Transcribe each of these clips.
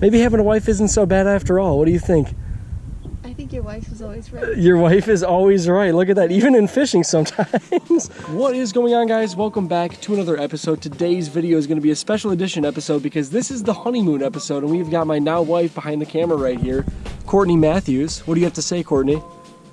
Maybe having a wife isn't so bad after all. What do you think? I think your wife is always right. Your wife is always right. Look at that, even in fishing sometimes. What is going on, guys? Welcome back to another episode. Today's video is going to be a special edition episode because this is the honeymoon episode, and we've got my now wife behind the camera right here, Courtney Matthews. What do you have to say, Courtney?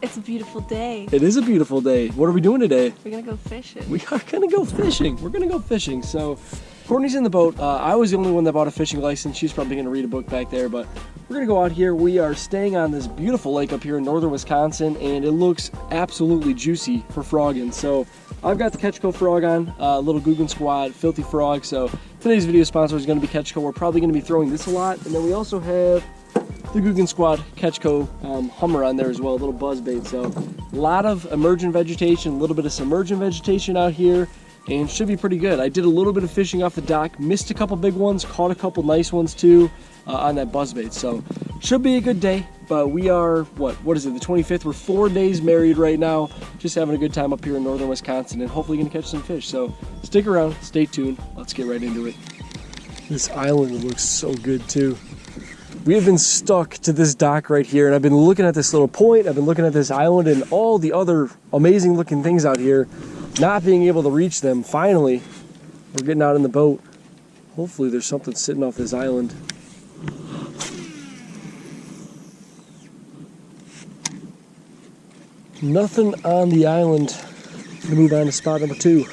It's a beautiful day. It is a beautiful day. What are we doing today? We're gonna go fishing. We are gonna go fishing. We're gonna go fishing. So Courtney's in the boat. I was the only one that bought a fishing license. She's probably gonna read a book back there, but we're gonna go out here. We are staying on this beautiful lake up here in northern Wisconsin, and it looks absolutely juicy for frogging. So I've got the Ketchco frog on, little Guggen Squad, filthy frog. So today's video sponsor is gonna be Ketchco. We're probably gonna be throwing this a lot, and then we also have the Guggen Squad Ketchco Hummer on there as well, a little buzz bait. So a lot of emergent vegetation, a little bit of submergent vegetation out here, and should be pretty good. I did a little bit of fishing off the dock, missed a couple big ones, caught a couple nice ones too on that buzz bait. So should be a good day. But we are, what is it, the 25th? We're 4 days married right now, just having a good time up here in northern Wisconsin, and hopefully gonna catch some fish. So stick around, stay tuned, let's get right into it. This island looks so good too. We have been stuck to this dock right here, and I've been looking at this little point, I've been looking at this island and all the other amazing looking things out here, not being able to reach them. Finally, we're getting out in the boat. Hopefully there's something sitting off this island. Nothing on the island. We'll move on to spot number 2. I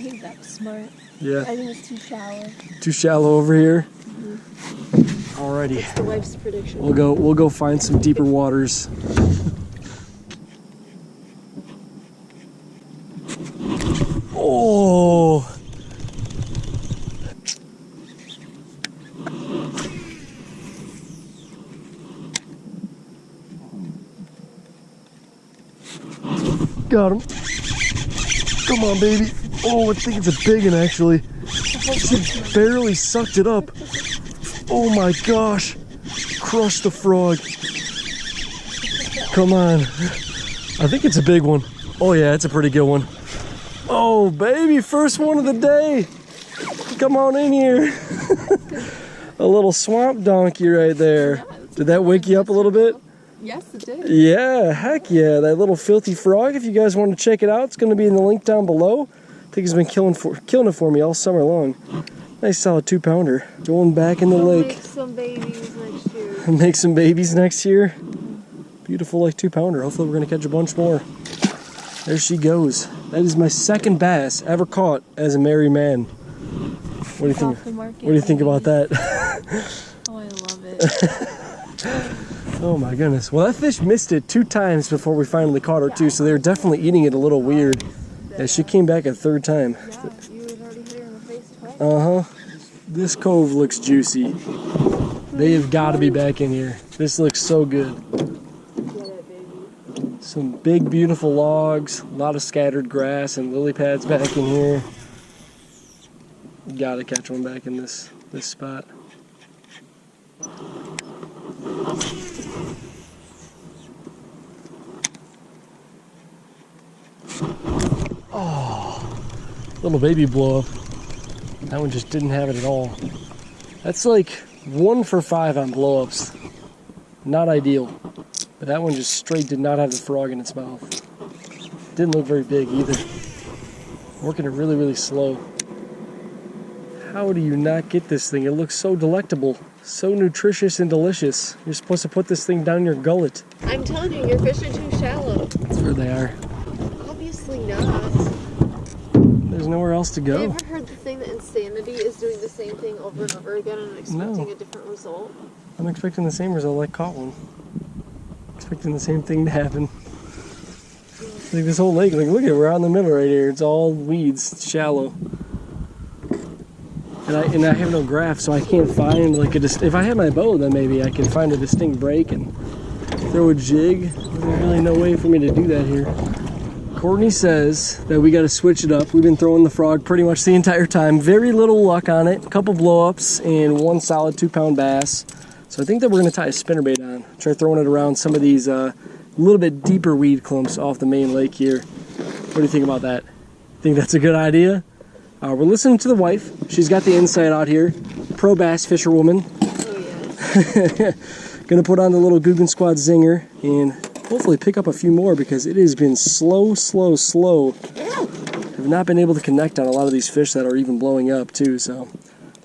think that was smart. Yeah. I think it's too shallow. Too shallow over here? Alrighty. That's the wife's prediction. We'll go find some deeper waters. Oh. Got him. Come on, baby. Oh, I think it's a big one actually. She barely sucked it up. Oh my gosh, crushed the frog. Come on. I think it's a big one. Oh yeah, it's a pretty good one. Oh baby, first one of the day. Come on in here. A little swamp donkey right there. Did that wake you up a little bit? Yes, it did. Yeah, heck yeah. That little filthy frog, if you guys want to check it out, it's going to be in the link down below. I think he's been killing it for me all summer long. Nice solid 2-pounder. Going back in the lake. Make some babies next year. Make some babies next year. Beautiful like 2-pounder. Hopefully we're going to catch a bunch more. There she goes. That is my second bass ever caught as a married man. What do you think? What do you think about that? Oh, I love it. Oh my goodness. Well, that fish missed it 2 times before we finally caught her too, so they were definitely eating it a little weird. Yeah, she came back a 3rd time. Yeah, you had already hit her in the face twice. Uh-huh. This cove looks juicy. They have got to be back in here. This looks so good. Get it, baby. Some big, beautiful logs, a lot of scattered grass and lily pads back in here. Got to catch one back in this spot. Oh, little baby blow up. That one just didn't have it at all. That's like 1 for 5 on blow ups. Not ideal. But that one just straight did not have the frog in its mouth. Didn't look very big either. Working it really, really slow. How do you not get this thing? It looks so delectable. So nutritious and delicious. You're supposed to put this thing down your gullet. I'm telling you, you're fishing too shallow. That's where they are. Obviously not. There's nowhere else to Have you go. ever heard the thing that insanity is doing the same thing over and over again and expecting No. a different result? I'm expecting the same result. I caught one. Expecting the same thing to happen. Like this whole lake, like look at it, we're out in the middle right here. It's all weeds, it's shallow. And I have no graph, so I can't find like if I had my bow, then maybe I can find a distinct break and throw a jig. There's really no way for me to do that here. Courtney says that we got to switch it up. We've been throwing the frog pretty much the entire time. Very little luck on it. A couple blow-ups and 1 solid 2-pound bass. So I think that we're going to tie a spinnerbait on. Try throwing it around some of these a little bit deeper weed clumps off the main lake here. What do you think about that? Think that's a good idea? We're listening to the wife. She's got the insight out here. Pro bass fisherwoman. Oh Gonna put on the little Guggen Squad zinger and hopefully pick up a few more because it has been slow. Have not been able to connect on a lot of these fish that are even blowing up too. So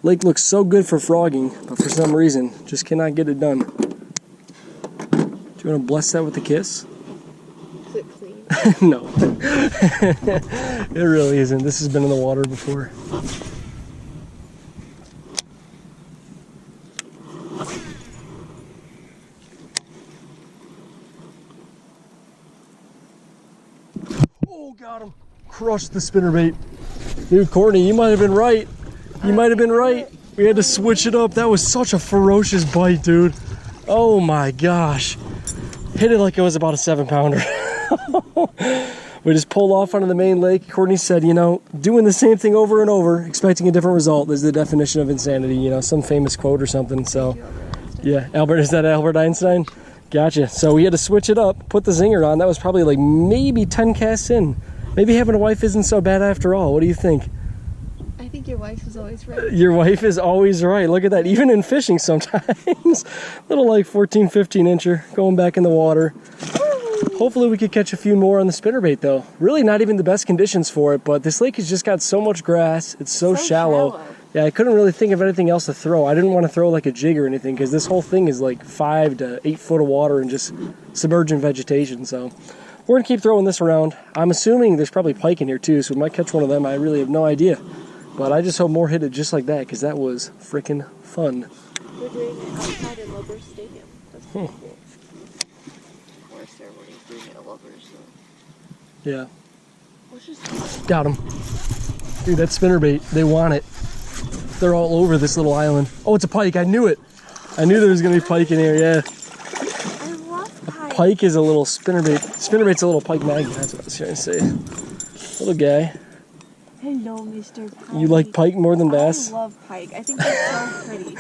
lake looks so good for frogging, but for some reason just cannot get it done. Do you want to bless that with a kiss? Is it clean? No. It really isn't. This has been in the water before. Oh, got him. Crushed the spinnerbait. Dude, Courtney, you might have been right. You might have been right. We had to switch it up. That was such a ferocious bite, dude. Oh my gosh. Hit it like it was about a 7-pounder. We just pulled off onto the main lake. Courtney said, you know, doing the same thing over and over, expecting a different result is the definition of insanity. You know, some famous quote or something. So, yeah. Albert, is that Albert Einstein? Gotcha. So we had to switch it up, put the zinger on. That was probably like maybe 10 casts in. Maybe having a wife isn't so bad after all. What do you think? I think your wife is always right. Your wife is always right. Look at that. Even in fishing sometimes. Little like 14, 15 incher going back in the water. Hopefully we could catch a few more on the spinnerbait though. Really not even the best conditions for it, but this lake has just got so much grass. It's so shallow. Yeah, I couldn't really think of anything else to throw. I didn't want to throw like a jig or anything because this whole thing is like 5 to 8 foot of water and just submergent vegetation. So we're gonna keep throwing this around. I'm assuming there's probably pike in here too, so we might catch one of them. I really have no idea. But I just hope more hit it just like that because that was freaking fun. We're doing it outside in Lovers Stadium. That's pretty cool. Or ceremonies doing it at Lovers. So. Yeah. Let's just... Got him. Dude, that spinnerbait, they want it. They're all over this little island. Oh, it's a pike. I knew it. I knew there was going to be pike in here, yeah. I love pike. Pike is a little spinnerbait. Spinnerbait's a little pike magnet. That's what I was trying to say. Little guy. Hello, Mr. Pike. You like pike more than bass? I love pike. I think they're so pretty.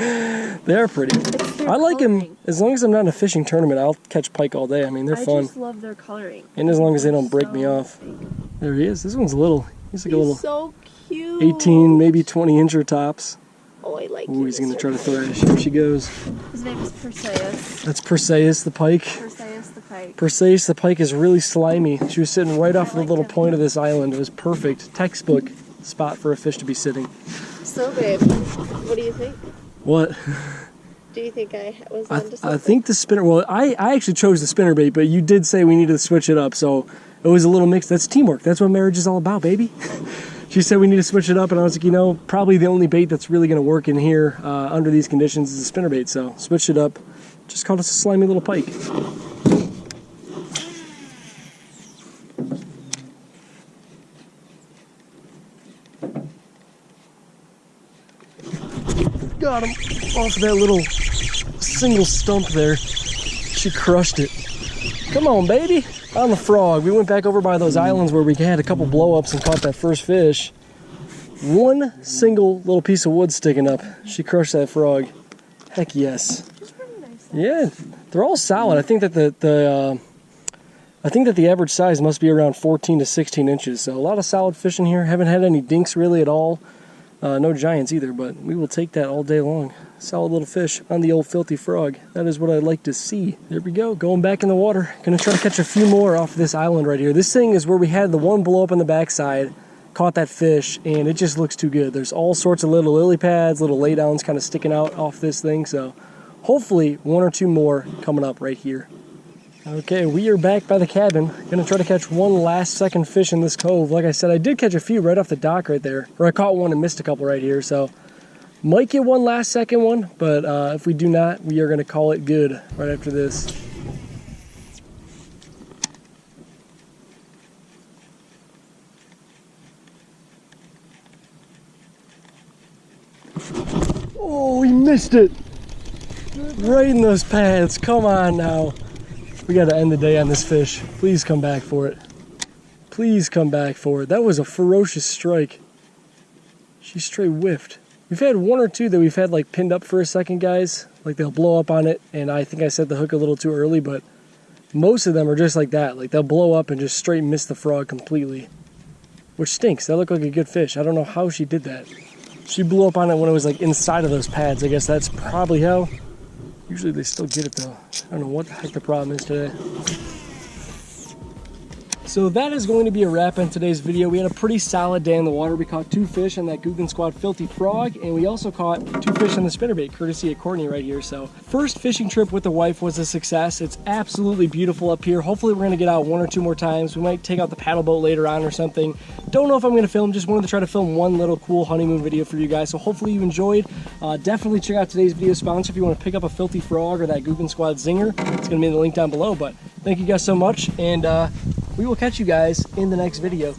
They are pretty. I like them. As long as I'm not in a fishing tournament, I'll catch pike all day. I mean, they're fun. I just love their coloring. And as long as they don't break me off. There he is. This one's little. He's like a little so cute. 18, maybe 20 incher tops. Oh, I like Ooh, he's going to try to thrash. Here she goes. His name is Perseus. That's Perseus the pike. Perseus the pike. Perseus the pike is really slimy. She was sitting right off the little point of this island. It was perfect. Textbook spot for a fish to be sitting. So, babe, what do you think? What? Do you think I was on to something? I think the spinner... Well, I actually chose the spinnerbait, but you did say we needed to switch it up, so it was a little mixed. That's teamwork. That's what marriage is all about, baby. She said we need to switch it up, and I was like, you know, probably the only bait that's really going to work in here under these conditions is a spinnerbait, so switched it up. Just called us a slimy little pike. Got him off that little single stump there. She crushed it. Come on, baby. On the frog. We went back over by those islands where we had a couple blow-ups and caught that first fish. One single little piece of wood sticking up. She crushed that frog. Heck yes. She's pretty nice. Yeah, they're all solid. I think that the average size must be around 14 to 16 inches. So a lot of solid fish in here. Haven't had any dinks really at all. No giants either, but we will take that all day long. Solid little fish on the old filthy frog. That is what I'd like to see. There we go, going back in the water. Gonna try to catch a few more off this island right here. This thing is where we had the one blow up on the backside, caught that fish, and it just looks too good. There's all sorts of little lily pads, little laydowns kind of sticking out off this thing, so hopefully one or two more coming up right here. Okay, we are back by the cabin. Gonna try to catch one last second fish in this cove. Like I said, I did catch a few right off the dock right there. Or I caught one and missed a couple right here, so might get one last second one, but if we do not, we are gonna call it good right after this. Oh, we missed it! Right in those pads, come on now. We got to end the day on this fish. Please come back for it. Please come back for it. That was a ferocious strike. She straight whiffed. We've had one or two that we've had like pinned up for a second, guys. Like they'll blow up on it, and I think I set the hook a little too early, but most of them are just like that. Like they'll blow up and just straight miss the frog completely. Which stinks. That looked like a good fish. I don't know how she did that. She blew up on it when it was like inside of those pads. I guess that's probably how. Usually they still get it though. I don't know what the heck the problem is today. So that is going to be a wrap on today's video. We had a pretty solid day in the water. We caught 2 fish on that Googan Squad Filthy Frog, and we also caught 2 fish on the spinnerbait, courtesy of Courtney right here. So first fishing trip with the wife was a success. It's absolutely beautiful up here. Hopefully we're gonna get out 1 or 2 more times. We might take out the paddle boat later on or something. Don't know if I'm gonna film, just wanted to try to film one little cool honeymoon video for you guys. So hopefully you enjoyed. Definitely check out today's video sponsor if you wanna pick up a Filthy Frog or that Googan Squad Zinger. It's gonna be in the link down below, but thank you guys so much, and we will catch you guys in the next video.